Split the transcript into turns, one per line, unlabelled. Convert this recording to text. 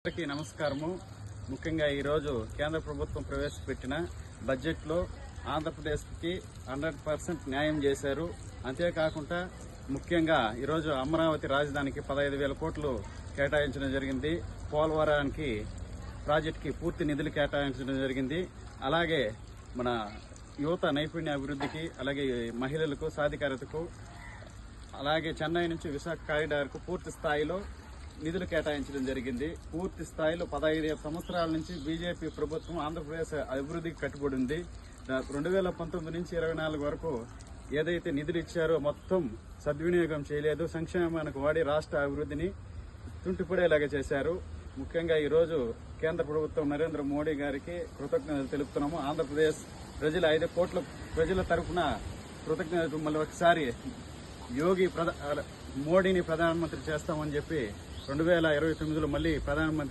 అందరికీ నమస్కారము. ముఖ్యంగా ఈరోజు కేంద్ర ప్రభుత్వం ప్రవేశపెట్టిన బడ్జెట్లో ఆంధ్రప్రదేశ్కి 100% న్యాయం చేశారు. అంతేకాకుండా ముఖ్యంగా ఈరోజు అమరావతి రాజధానికి 15,000 కోట్లు కేటాయించడం జరిగింది. పోలవరానికి ప్రాజెక్టుకి పూర్తి నిధులు కేటాయించడం జరిగింది. అలాగే మన యువత నైపుణ్య అభివృద్ధికి, అలాగే మహిళలకు సాధికారతకు, అలాగే చెన్నై నుంచి విశాఖ కారిడార్కు పూర్తి స్థాయిలో నిధులు కేటాయించడం జరిగింది. పూర్తి స్థాయిలో 15 సంవత్సరాల నుంచి బీజేపీ ప్రభుత్వం ఆంధ్రప్రదేశ్ అభివృద్ధికి కట్టుబడి ఉంది. 2019 నుంచి 24 వరకు ఏదైతే నిధులు ఇచ్చారో మొత్తం సద్వినియోగం చేయలేదు. సంక్షేమానికి వాడి రాష్ట్ర అభివృద్ధిని తుంటిపడేలాగా చేశారు. ముఖ్యంగా ఈరోజు కేంద్ర ప్రభుత్వం నరేంద్ర మోడీ గారికి కృతజ్ఞతలు తెలుపుతున్నాము. ఆంధ్రప్రదేశ్ ప్రజల 5 కోట్ల ప్రజల తరఫున కృతజ్ఞతలు. మళ్ళీ ఒకసారి మోడీని ప్రధానమంత్రి చేస్తామని చెప్పి 2029లో మళ్ళీ ప్రధానమంత్రి